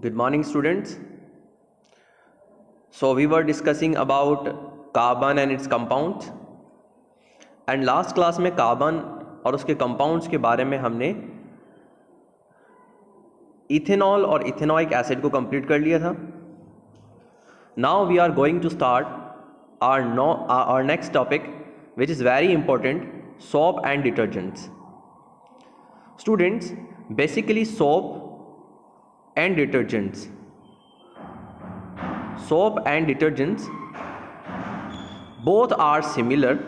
Good morning, students. So we were discussing about carbon and its compounds, and last class में carbon और उसके compounds के बारे में हमने इथेनॉल और इथेनॉइक एसिड को कंप्लीट कर लिया था. Now we are going to start our next topic, which is very important, soap and detergents. Students, basically soap and detergents both are similar,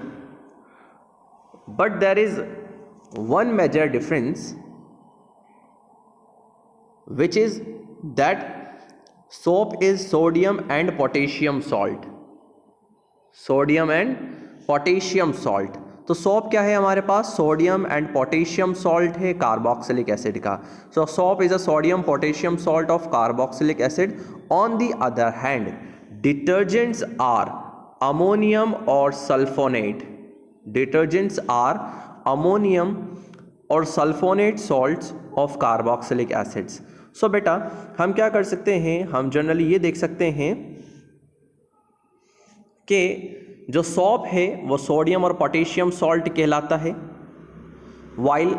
but there is one major difference, which is that soap is sodium and potassium salt. तो soap क्या है हमारे पास? Sodium and potassium salt है carboxylic acid का. So soap is a sodium potassium salt of carboxylic acid. On the other hand detergents are ammonium or sulphonate. Detergents are ammonium or sulphonate salts of carboxylic acids. So बेटा हम क्या कर सकते हैं, हम generally ये देख सकते हैं कि जो सोप है वो सोडियम और पोटेशियम सॉल्ट कहलाता है, while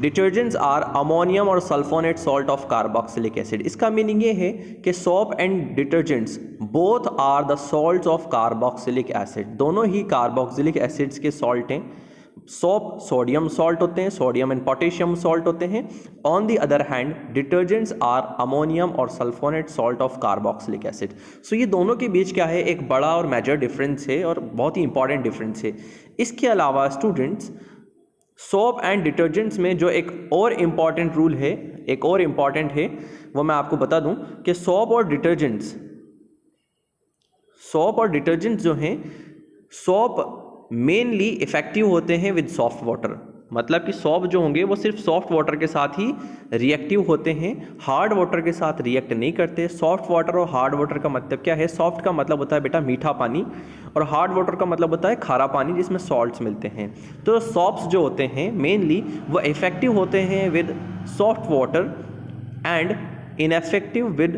detergents are ammonium or sulphonate salt of carboxylic acid. इसका मीनिंग ये है कि soap and detergents both are the salts of carboxylic acid. दोनों ही कार्बोक्सिलिक एसिड्स के सॉल्ट हैं. सोप सोडियम सॉल्ट होते हैं, सोडियम एंड पोटेशियम सॉल्ट होते हैं. On the other hand detergents are ammonium or sulphonate salt of carboxylic acid. So ये दोनों के बीच क्या है, एक बड़ा और मेजर डिफरेंस है और बहुत ही इंपॉर्टेंट डिफरेंस है. इसके अलावा स्टूडेंट्स सोप एंड डिटर्जेंट्स में जो एक और इम्पॉर्टेंट रूल है, एक और इम्पॉर्टेंट है, वो मैं आपको बता दूं कि सोप और डिटर्जेंट्स जो हैं, सोप मेनली इफेक्टिव होते हैं विद सॉफ्ट वाटर. मतलब कि सोप जो होंगे वो सिर्फ सॉफ्ट वाटर के साथ ही रिएक्टिव होते हैं, हार्ड वाटर के साथ रिएक्ट नहीं करते. सॉफ्ट वाटर और हार्ड वाटर का मतलब क्या है? सॉफ्ट का मतलब होता है बेटा मीठा पानी, और हार्ड वाटर का मतलब होता है खारा पानी जिसमें सॉल्ट्स मिलते हैं. तो सोप्स जो होते हैं मेनली वो इफेक्टिव होते हैं with soft water and ineffective with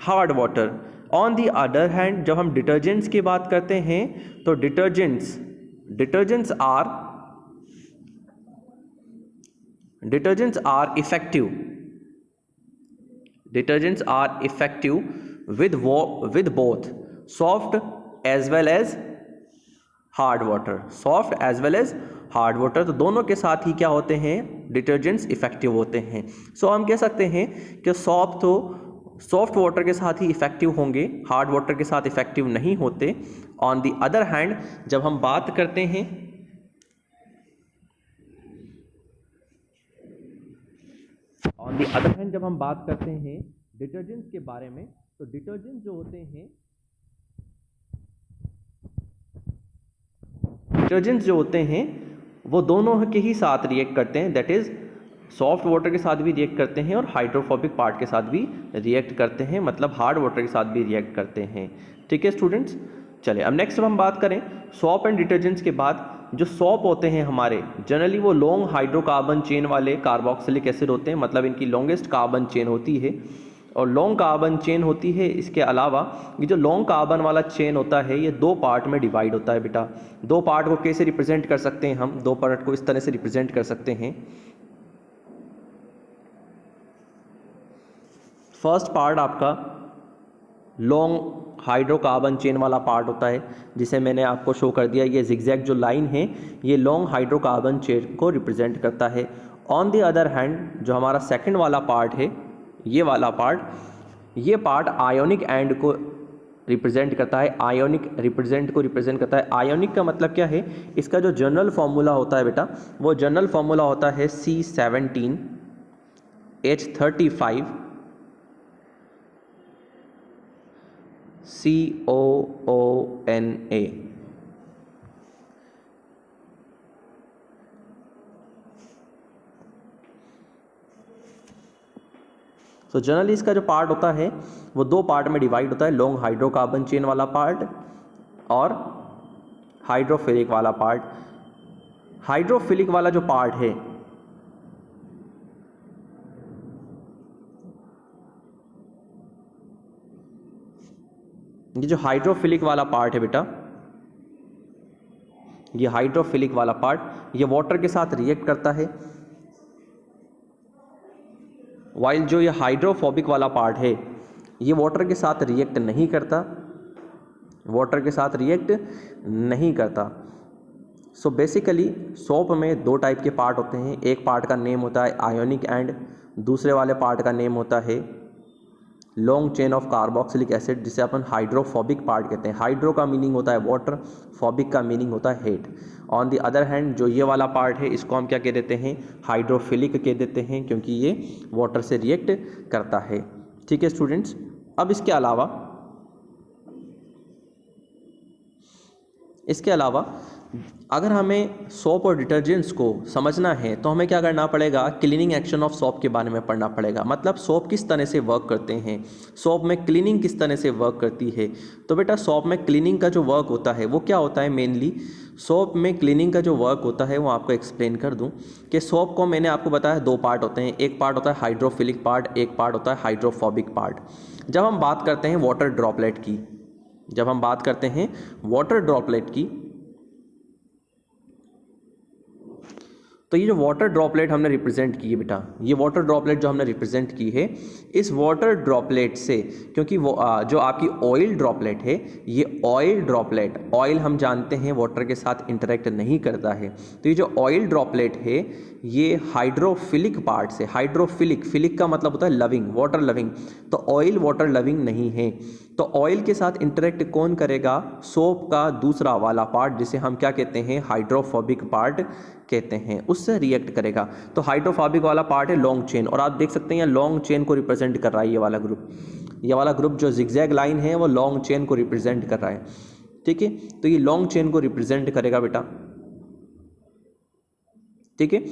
hard water. On the other hand जब हम डिटर्जेंट्स की बात करते हैं तो detergents are effective with both soft as well as hard water. तो दोनों के साथ ही क्या होते हैं, डिटर्जेंट्स इफेक्टिव होते हैं. सो हम कह सकते हैं कि सोप तो सॉफ्ट वाटर के साथ ही इफेक्टिव होंगे, हार्ड वाटर के साथ इफेक्टिव नहीं होते. ऑन द अदर हैंड जब हम बात करते हैं डिटर्जेंट्स के बारे में, तो डिटर्जेंट्स जो होते हैं वो दोनों के ही साथ रिएक्ट करते हैं. दैट इज सॉफ्ट वाटर के साथ भी रिएक्ट करते हैं और हाइड्रोफोबिक पार्ट के साथ भी रिएक्ट करते हैं, मतलब हार्ड वाटर के साथ भी रिएक्ट करते हैं. ठीक है स्टूडेंट्स, चलिए अब नेक्स्ट हम बात करें सोप एंड डिटर्जेंट्स के बाद. जो सोप होते हैं हमारे जनरली वो लॉन्ग हाइड्रोकार्बन चेन वाले कार्बोक्सिलिक एसिड होते हैं, मतलब इनकी लॉन्गेस्ट कार्बन चेन होती है और लॉन्ग कार्बन चेन होती है. इसके अलावा ये जो लॉन्ग कार्बन वाला चेन होता है ये दो पार्ट में डिवाइड होता है बेटा. दो पार्ट को कैसे रिप्रेजेंट कर सकते हैं हम? दो पार्ट को इस तरह से रिप्रेजेंट कर सकते हैं. फर्स्ट पार्ट आपका लॉन्ग हाइड्रोकार्बन चेन वाला पार्ट होता है, जिसे मैंने आपको शो कर दिया. ये जिगजैग जो लाइन है ये लॉन्ग हाइड्रोकार्बन चेन को रिप्रेजेंट करता है. ऑन द अदर हैंड जो हमारा सेकंड वाला पार्ट है, ये वाला पार्ट, ये पार्ट आयोनिक एंड को रिप्रेजेंट करता है. रिप्रेजेंट करता है. आयोनिक का मतलब क्या है? इसका जो जनरल फॉर्मूला होता है बेटा, वो जनरल फॉर्मूला होता है C17H35 COONA. तो जनरली इसका जो पार्ट होता है वो दो पार्ट में डिवाइड होता है, लॉन्ग हाइड्रोकार्बन चेन वाला पार्ट और हाइड्रोफिलिक वाला पार्ट. हाइड्रोफिलिक वाला जो पार्ट है ये जो हाइड्रोफिलिक वाला पार्ट है बेटा, ये हाइड्रोफिलिक वाला पार्ट ये वाटर के साथ रिएक्ट करता है, वाइल जो ये हाइड्रोफोबिक वाला पार्ट है ये वाटर के साथ रिएक्ट नहीं करता, वाटर के साथ रिएक्ट नहीं करता। सो बेसिकली सोप में दो टाइप के पार्ट होते हैं, एक पार्ट का नेम होता है आयोनिक एंड, दूसरे वाले पार्ट का नेम होता है long chain of carboxylic acid, जिसे अपन हाइड्रोफोबिक पार्ट कहते हैं। हाइड्रो का मीनिंग होता है वाटर, फोबिक का मीनिंग होता है hate. On the other hand जो ये वाला पार्ट है इसको हम क्या कह देते हैं, हाइड्रोफिलिक कह देते हैं, क्योंकि ये वाटर से रिएक्ट करता है। ठीक है स्टूडेंट्स, अब इसके अलावा अगर हमें सोप और डिटर्जेंट्स को समझना है तो हमें क्या करना पड़ेगा, क्लीनिंग एक्शन ऑफ सोप के बारे में पढ़ना पड़ेगा। मतलब सोप किस तरह से वर्क करते हैं, सोप में क्लीनिंग किस तरह से वर्क करती है। तो बेटा सोप में क्लीनिंग का जो वर्क होता है वो क्या होता है, मेनली सोप में क्लीनिंग का जो वर्क होता है वो आपको एक्सप्लेन कर दूं कि सोप को मैंने आपको बताया दो पार्ट होते हैं, एक पार्ट होता है हाइड्रोफिलिक पार्ट, एक पार्ट होता है हाइड्रोफोबिक पार्ट। जब हम बात करते हैं वाटर ड्रॉपलेट की, जब हम बात करते हैं वाटर ड्रॉपलेट की, तो ये जो वाटर ड्रॉपलेट हमने रिप्रेजेंट की है बेटा, ये वाटर ड्रॉपलेट जो हमने रिप्रेजेंट की है, इस वाटर ड्रॉपलेट से, क्योंकि वो जो आपकी ऑयल ड्रॉपलेट है, ये ऑयल ड्रॉपलेट, ऑयल हम जानते हैं वाटर के साथ इंटरेक्ट नहीं करता है, तो ये जो ऑयल ड्रॉपलेट है ये हाइड्रोफिलिक पार्ट से, हाइड्रोफिलिक, फिलिक का मतलब होता है लविंग, वाटर लविंग, तो ऑयल वाटर लविंग नहीं है। तो ऑयल के साथ इंटरेक्ट कौन करेगा, सोप का दूसरा वाला पार्ट, जिसे हम क्या कहते हैं, हाइड्रोफोबिक पार्ट कहते हैं, उससे रिएक्ट करेगा। तो हाइड्रोफोबिक वाला पार्ट है लॉन्ग चेन, और आप देख सकते हैं लॉन्ग चेन को रिप्रेजेंट कर रहा है ये वाला ग्रुप, ये वाला ग्रुप जो जिगजैग लाइन है वो लॉन्ग चेन को रिप्रेजेंट कर रहा है। ठीक है, तो ये लॉन्ग चेन को रिप्रेजेंट करेगा बेटा। ठीक है,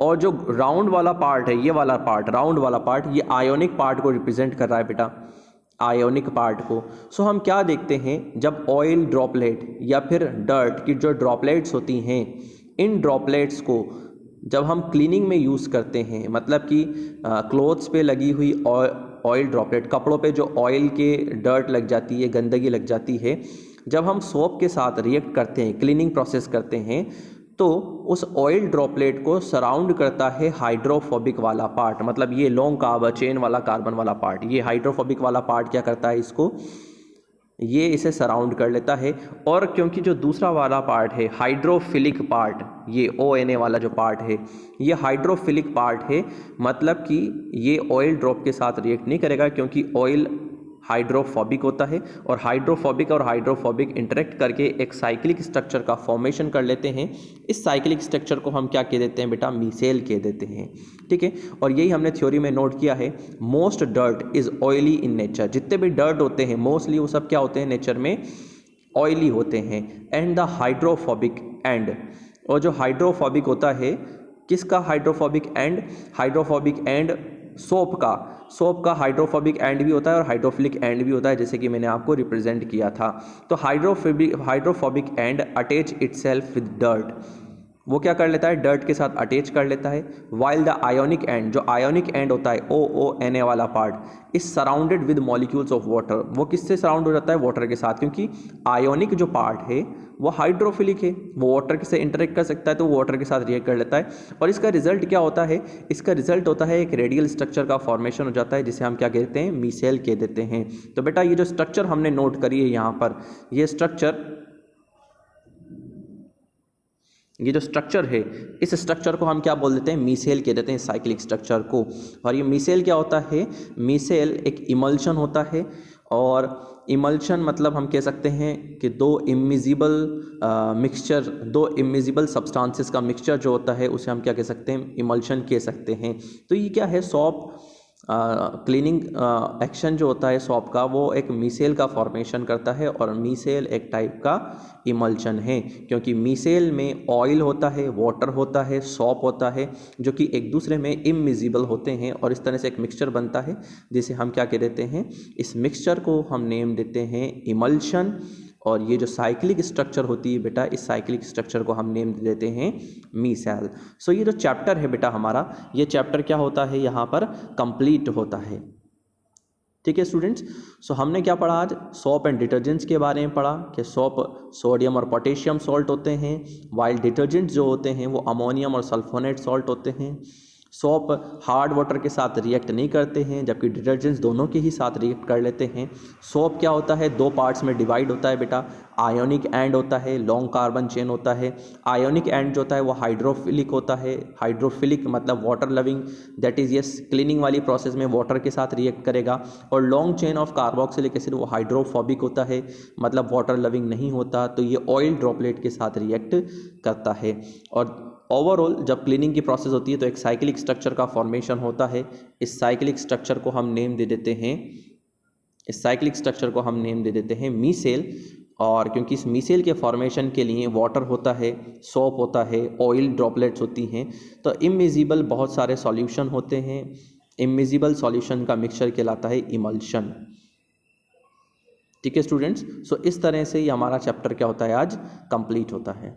और जो राउंड वाला पार्ट है, ये वाला पार्ट, राउंड वाला पार्ट, ये आयोनिक पार्ट को रिप्रेजेंट कर रहा है बेटा, आयोनिक पार्ट को। सो हम क्या देखते हैं, जब ऑयल ड्रॉपलेट या फिर डर्ट की जो ड्रॉपलेट्स होती हैं, इन ड्रॉपलेट्स को जब हम क्लीनिंग में यूज़ करते हैं, मतलब कि क्लोथ्स पे लगी हुई ऑयल ड्रॉपलेट, कपड़ों पे जो ऑयल के डर्ट लग जाती है, गंदगी लग जाती है, जब हम सोप के साथ रिएक्ट करते हैं, क्लीनिंग प्रोसेस करते हैं, तो उस ऑयल ड्रॉपलेट को सराउंड करता है हाइड्रोफोबिक वाला पार्ट, मतलब ये लॉन्ग कार्बन चेन वाला कार्बन वाला पार्ट, ये हाइड्रोफोबिक वाला पार्ट क्या करता है, इसको, ये इसे सराउंड कर लेता है। और क्योंकि जो दूसरा वाला पार्ट है हाइड्रोफिलिक पार्ट, ये ONA वाला जो पार्ट है ये हाइड्रोफिलिक पार्ट है, मतलब कि ये ऑयल ड्रॉप के साथ रिएक्ट नहीं करेगा, क्योंकि ऑयल हाइड्रोफोबिक होता है, और हाइड्रोफोबिक इंटरेक्ट करके एक साइक्लिक स्ट्रक्चर का फॉर्मेशन कर लेते हैं। इस साइक्लिक स्ट्रक्चर को हम क्या कह देते हैं बेटा, मीसेल कह देते हैं। ठीक है, और यही हमने थ्योरी में नोट किया है, most dirt is oily in nature, जितने भी डर्ट होते हैं मोस्टली वो सब क्या होते हैं, नेचर में ऑयली होते हैं। एंड द हाइड्रोफोबिक एंड, और जो हाइड्रोफोबिक होता है, किसका hydrophobic and, hydrophobic and soap का हाइड्रोफोबिक एंड भी होता है और हाइड्रोफिलिक एंड भी होता है, जैसे कि मैंने आपको रिप्रेजेंट किया था। तो hydrophobic and attach itself with dirt, वो क्या कर लेता है, डर्ट के साथ अटैच कर लेता है। वाइल द आयोनिक एंड, जो आयोनिक एंड होता है OONA वाला part, is surrounded with molecules of water, वो किससे सराउंड हो जाता है, वाटर के साथ, क्योंकि आयोनिक जो पार्ट है वो हाइड्रोफिलिक है, वो वाटर से इंटरेक्ट कर सकता है, तो वो वाटर के साथ रिएक्ट कर लेता है। और इसका रिजल्ट क्या होता है, इसका रिजल्ट होता है एक रेडियल स्ट्रक्चर का फॉर्मेशन हो जाता है, जिसे हम क्या कहते हैं, मीसेल कह देते हैं। तो बेटा ये जो स्ट्रक्चर हमने नोट करी है यहाँ पर, ये जो स्ट्रक्चर है, इस स्ट्रक्चर को हम क्या बोल देते हैं, मीसेल कह देते हैं, साइक्लिक स्ट्रक्चर को। और ये मीसेल क्या होता है, मीसेल एक इमल्शन होता है, और इमल्शन मतलब हम कह सकते हैं कि दो इमिजिबल सब्सटेंसेस का मिक्सचर जो होता है उसे हम क्या कह सकते हैं, इमल्शन कह सकते हैं। तो ये क्या है, सोप क्लीनिंग एक्शन जो होता है सोप का, वो एक मीसेल का फॉर्मेशन करता है, और मीसेल एक टाइप का इमल्शन है, क्योंकि मीसेल में ऑयल होता है, वाटर होता है, सोप होता है, जो कि एक दूसरे में इमिजिबल होते हैं, और इस तरह से एक मिक्सचर बनता है, जिसे हम क्या कह देते हैं, इस मिक्सचर को हम नेम देते हैं इमल्शन। और ये जो साइक्लिक स्ट्रक्चर होती है बेटा, इस साइक्लिक स्ट्रक्चर को हम नेम देते हैं मीसेल। सो ये जो चैप्टर है बेटा हमारा, ये चैप्टर क्या होता है, यहाँ पर कंप्लीट होता है। ठीक है स्टूडेंट्स। सो हमने क्या पढ़ा आज, सोप एंड डिटर्जेंट्स के बारे में पढ़ा कि सोप सोडियम और पोटेशियम सॉल्ट होते हैं, वाइल डिटर्जेंट्स जो होते हैं वो अमोनियम और सल्फोनेट सॉल्ट होते हैं। सोप हार्ड वाटर के साथ रिएक्ट नहीं करते हैं, जबकि डिटर्जेंट्स दोनों के ही साथ रिएक्ट कर लेते हैं। सोप क्या होता है, दो पार्ट्स में डिवाइड होता है बेटा, आयोनिक एंड होता है, लॉन्ग कार्बन चेन होता है। आयोनिक एंड जो होता है वो हाइड्रोफिलिक होता है, हाइड्रोफिलिक मतलब water loving, that is yes cleaning वाली प्रोसेस में वाटर के साथ रिएक्ट करेगा। और long chain of carboxylic acid वो हाइड्रोफोबिक होता है, मतलब वाटर लविंग नहीं होता, तो ये ऑयल ड्रॉपलेट के साथ रिएक्ट करता है। और ओवरऑल जब क्लीनिंग की प्रोसेस होती है तो एक साइक्लिक स्ट्रक्चर का फॉर्मेशन होता है। इस साइक्लिक स्ट्रक्चर को हम नेम दे देते हैं, इस साइक्लिक स्ट्रक्चर को हम नेम दे देते हैं मीसेल। और क्योंकि इस मीसेल के फॉर्मेशन के लिए वाटर होता है, सोप होता है, ऑयल ड्रॉपलेट्स होती हैं, तो इमिजिबल बहुत सारे सॉल्यूशन होते हैं। इमिजिबल सॉल्यूशन का मिक्सचर कहलाता है इमल्शन। ठीक है स्टूडेंट्स। सो इस तरह से ही हमारा चैप्टर क्या होता है आज कंप्लीट होता है।